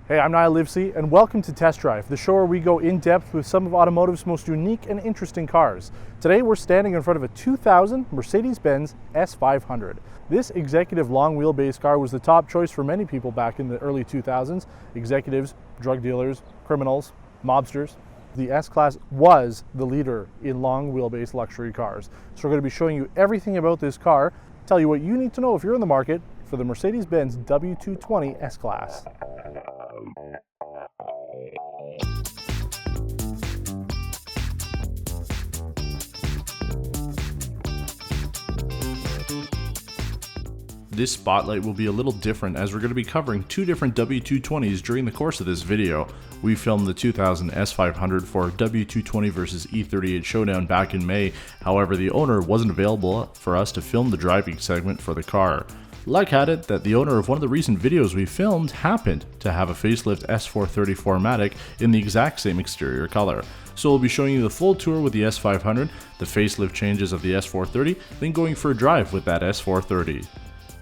Hey, I'm Niall Livesey, and welcome to Test Drive, the show where we go in depth with some of automotive's most unique and interesting cars. Today we're standing in front of a 2000 Mercedes-Benz S500. This executive long wheelbase car was the top choice for many people back in the early 2000s. Executives, drug dealers, criminals, mobsters. The S-Class was the leader in long wheelbase luxury cars. So we're going to be showing you everything about this car, tell you what you need to know if you're in the market for the Mercedes-Benz W220 S-Class. This spotlight will be a little different as we're going to be covering two different W220s during the course of this video. We filmed the 2000 S500 for W220 vs E38 Showdown back in May, however the owner wasn't available for us to film the driving segment for the car. Luck had it that the owner of one of the recent videos we filmed happened to have a facelift S430 4MATIC in the exact same exterior color. So we'll be showing you the full tour with the S500, the facelift changes of the S430, then going for a drive with that S430.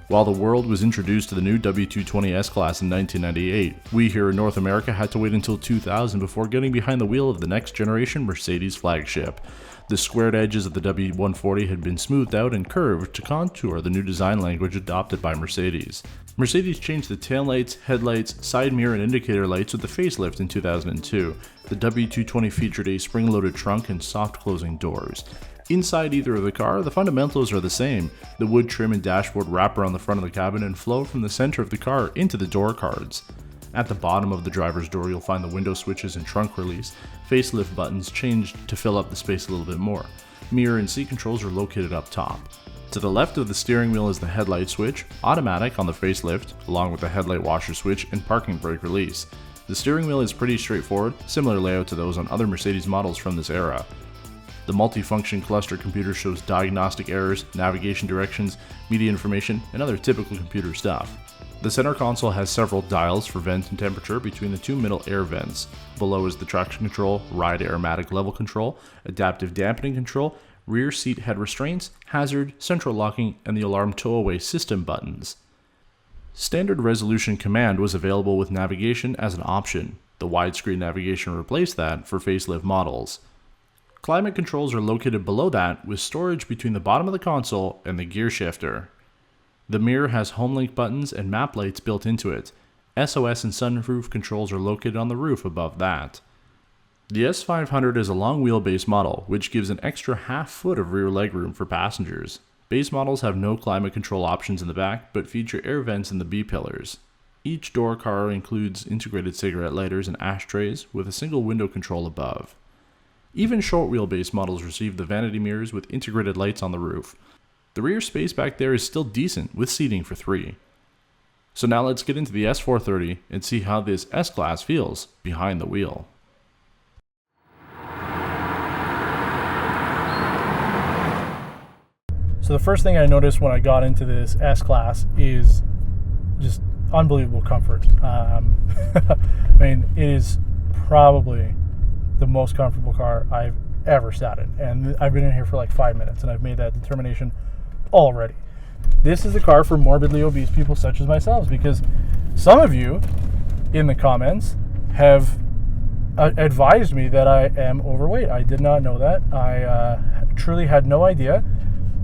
While the world was introduced to the new W220 S-Class in 1998, we here in North America had to wait until 2000 before getting behind the wheel of the next generation Mercedes flagship. The squared edges of the W140 had been smoothed out and curved to contour the new design language adopted by Mercedes. Mercedes changed the taillights, headlights, side mirror and indicator lights with the facelift in 2002. The W220 featured a spring-loaded trunk and soft closing doors. Inside either of the car, the fundamentals are the same. The wood trim and dashboard wrap around the front of the cabin and flow from the center of the car into the door cards. At the bottom of the driver's door you'll find the window switches and trunk release. Facelift buttons changed to fill up the space a little bit more. Mirror and seat controls are located up top. To the left of the steering wheel is the headlight switch, automatic on the facelift, along with the headlight washer switch and parking brake release. The steering wheel is pretty straightforward, similar layout to those on other Mercedes models from this era. The multifunction cluster computer shows diagnostic errors, navigation directions, media information, and other typical computer stuff. The center console has several dials for vent and temperature between the two middle air vents. Below is the traction control, ride aromatic level control, adaptive dampening control, rear seat head restraints, hazard, central locking, and the alarm tow-away system buttons. Standard resolution command was available with navigation as an option. The widescreen navigation replaced that for facelift models. Climate controls are located below that with storage between the bottom of the console and the gear shifter. The mirror has HomeLink buttons and map lights built into it. SOS and sunroof controls are located on the roof above that. The S500 is a long wheelbase model, which gives an extra half foot of rear legroom for passengers. Base models have no climate control options in the back, but feature air vents in the B-pillars. Each door car includes integrated cigarette lighters and ashtrays with a single window control above. Even short wheelbase models receive the vanity mirrors with integrated lights on the roof. The rear space back there is still decent with seating for 3. So now let's get into the S430 and see how this S-Class feels behind the wheel. So the first thing I noticed when I got into this S-Class is just unbelievable comfort. I mean, it is probably the most comfortable car I've ever sat in, and I've been in here for like 5 minutes and I've made that determination already. This is the car for morbidly obese people such as myself, because some of you in the comments have advised me that I am overweight. I did not know that. I truly had no idea.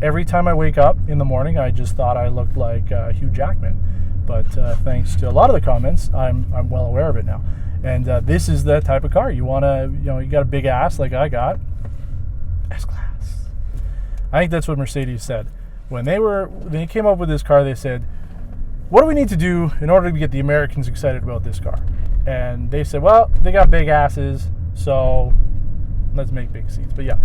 Every time I wake up in the morning I just thought I looked like Hugh Jackman, but thanks to a lot of the comments I'm well aware of it now. And this is the type of car you want to, you got a big ass like I got, S-Class. I think that's what Mercedes said. When they came up with this car, they said, what do we need to do in order to get the Americans excited about this car? And they said, well, they got big asses, so let's make big seats. But yeah,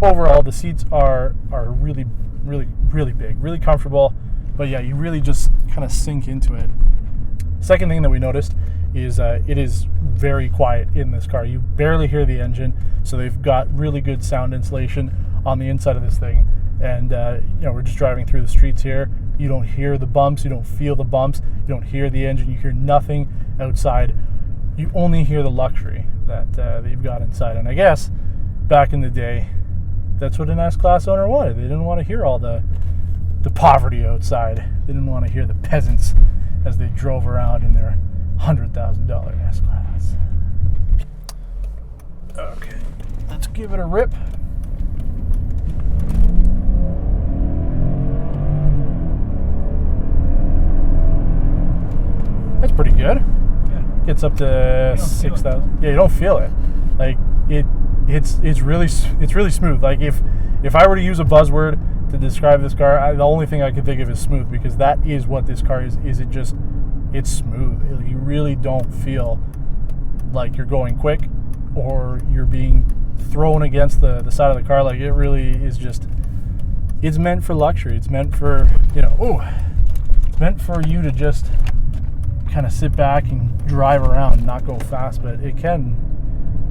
overall the seats are really, really, really big, really comfortable. But yeah, you really just kind of sink into it. Second thing that we noticed is it is very quiet in this car. You barely hear the engine, so they've got really good sound insulation on the inside of this thing. And we're just driving through the streets here. You don't hear the bumps, you don't feel the bumps, you don't hear the engine, you hear nothing outside. You only hear the luxury that you've got inside. And I guess back in the day, that's what an S-Class owner wanted. They didn't want to hear all the poverty outside. They didn't want to hear the peasants as they drove around in their $100,000 $2,000 S-Class. Okay, let's give it a rip. That's pretty good. Yeah. Gets up to 6,000. Yeah, you don't feel it. Like it's really smooth. Like if I were to use a buzzword to describe this car, the only thing I can think of is smooth, because that is what this car is. It's smooth. You really don't feel like you're going quick or you're being thrown against the side of the car. Like, it really is just, it's meant for luxury. It's meant for, it's meant for you to just kind of sit back and drive around and not go fast, but it can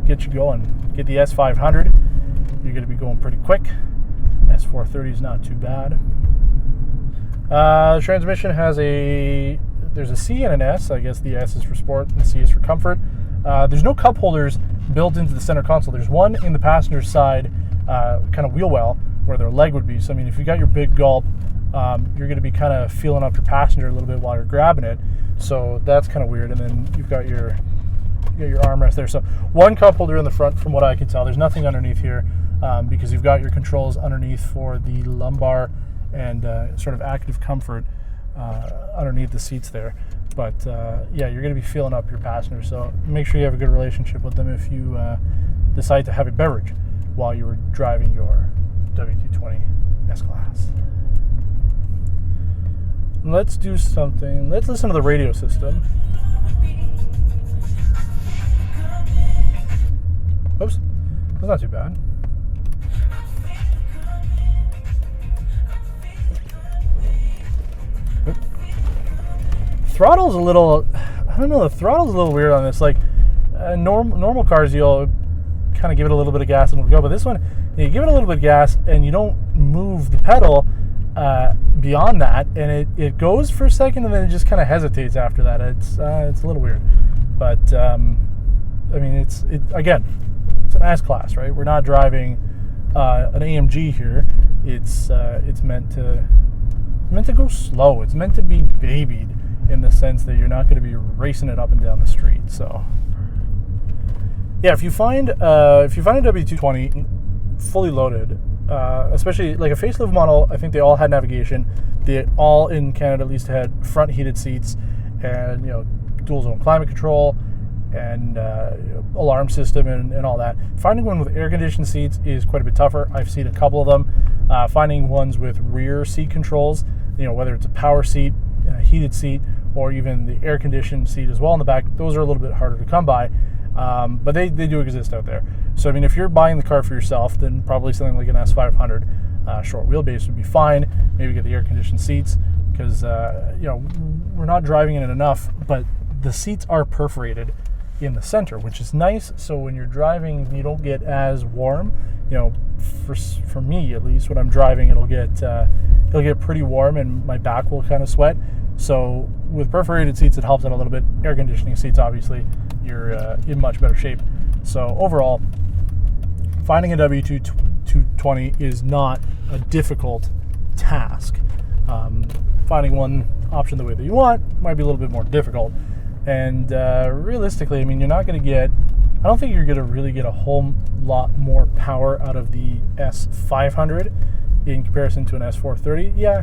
get you going. Get the S500, you're going to be going pretty quick. S430 is not too bad. The transmission has there's a C and an S. I guess the S is for sport and the C is for comfort. There's no cup holders built into the center console. There's one in the passenger side kind of wheel well where their leg would be. So I mean, if you got your big gulp, you're going to be kind of feeling up your passenger a little bit while you're grabbing it. So that's kind of weird. And then you've got your armrest there. So one cup holder in the front, from what I can tell. There's nothing underneath here because you've got your controls underneath for the lumbar and sort of active comfort underneath the seats there. But yeah, you're going to be filling up your passenger, so make sure you have a good relationship with them if you decide to have a beverage while you were driving your W220 S-Class. Let's do something. Let's listen to the radio system. Oops, that's not too bad. Throttle's a little, I don't know, the throttle's a little weird on this. Like normal cars, you'll kind of give it a little bit of gas and it'll go, but this one, you give it a little bit of gas and you don't move the pedal beyond that, and it goes for a second and then it just kind of hesitates after that. It's a little weird, but I mean, again, it's an S-Class, right? We're not driving an AMG here. It's meant to go slow. It's meant to be babied, in the sense that you're not going to be racing it up and down the street. So yeah, if you find a W220 fully loaded, especially like a facelift model, I think they all had navigation. They all, in Canada at least, had front heated seats and dual zone climate control and alarm system and all that. Finding one with air conditioned seats is quite a bit tougher. I've seen a couple of them. Finding ones with rear seat controls, whether it's a power seat, heated seat, or even the air-conditioned seat as well in the back, those are a little bit harder to come by, but they do exist out there. So I mean, if you're buying the car for yourself, then probably something like an S500 short wheelbase would be fine. Maybe get the air-conditioned seats, because we're not driving in it enough, but the seats are perforated in the center, which is nice. So when you're driving, you don't get as warm. For me at least, when I'm driving, it'll get pretty warm and my back will kind of sweat. So with perforated seats, it helps out a little bit. Air conditioning seats, obviously, you're in much better shape. So overall, finding a W220 is not a difficult task. Finding one option the way that you want might be a little bit more difficult. And realistically, I mean, you're not going to get, I don't think you're going to really get a whole lot more power out of the S500 in comparison to an S430. Yeah,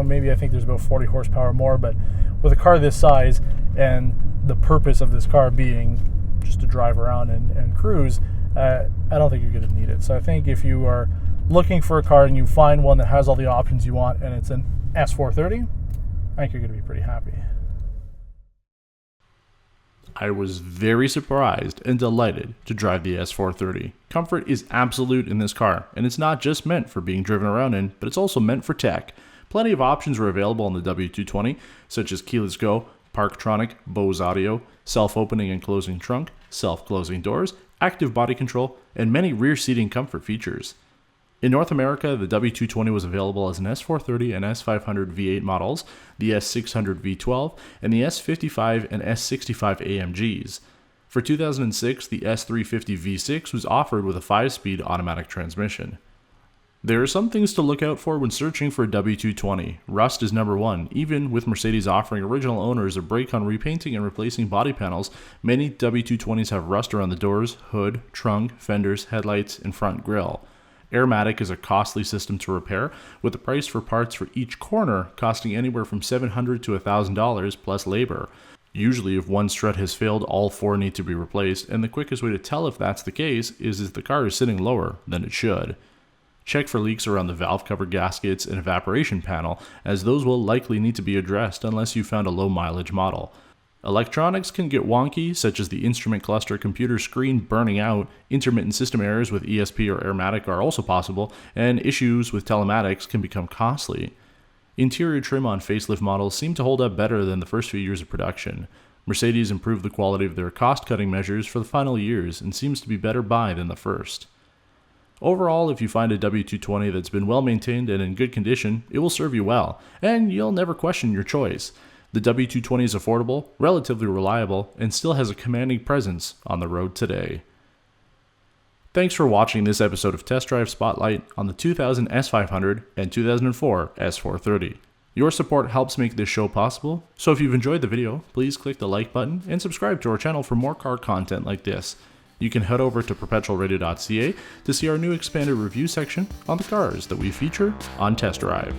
maybe I think there's about 40 horsepower more, but with a car this size and the purpose of this car being just to drive around and cruise, I don't think you're going to need it. So I think if you are looking for a car and you find one that has all the options you want and it's an S430, I think you're going to be pretty happy. I was very surprised and delighted to drive the S430. Comfort is absolute in this car, and it's not just meant for being driven around in, but it's also meant for tech. Plenty of options were available on the W220, such as keyless go, Parktronic, Bose audio, self-opening and closing trunk, self-closing doors, active body control, and many rear seating comfort features. In North America, the W220 was available as an S430 and S500 V8 models, the S600 V12, and the S55 and S65 AMGs. For 2006, the S350 V6 was offered with a 5-speed automatic transmission. There are some things to look out for when searching for a W220. Rust is number one. Even with Mercedes offering original owners a break on repainting and replacing body panels, many W220s have rust around the doors, hood, trunk, fenders, headlights, and front grille. Airmatic is a costly system to repair, with the price for parts for each corner costing anywhere from $700 to $1,000 plus labor. Usually, if one strut has failed, all four need to be replaced, and the quickest way to tell if that's the case is if the car is sitting lower than it should. Check for leaks around the valve cover gaskets and evaporation panel, as those will likely need to be addressed unless you found a low mileage model. Electronics can get wonky, such as the instrument cluster computer screen burning out. Intermittent system errors with ESP or Airmatic are also possible, and issues with telematics can become costly. Interior trim on facelift models seem to hold up better than the first few years of production. Mercedes improved the quality of their cost-cutting measures for the final years and seems to be better buy than the first. Overall, if you find a W220 that's been well maintained and in good condition, it will serve you well, and you'll never question your choice. The W220 is affordable, relatively reliable, and still has a commanding presence on the road today. Thanks for watching this episode of Test Drive Spotlight on the 2000 S500 and 2004 S430. Your support helps make this show possible, so if you've enjoyed the video, please click the like button and subscribe to our channel for more car content like this. You can head over to perpetualradio.ca to see our new expanded review section on the cars that we feature on Test Drive.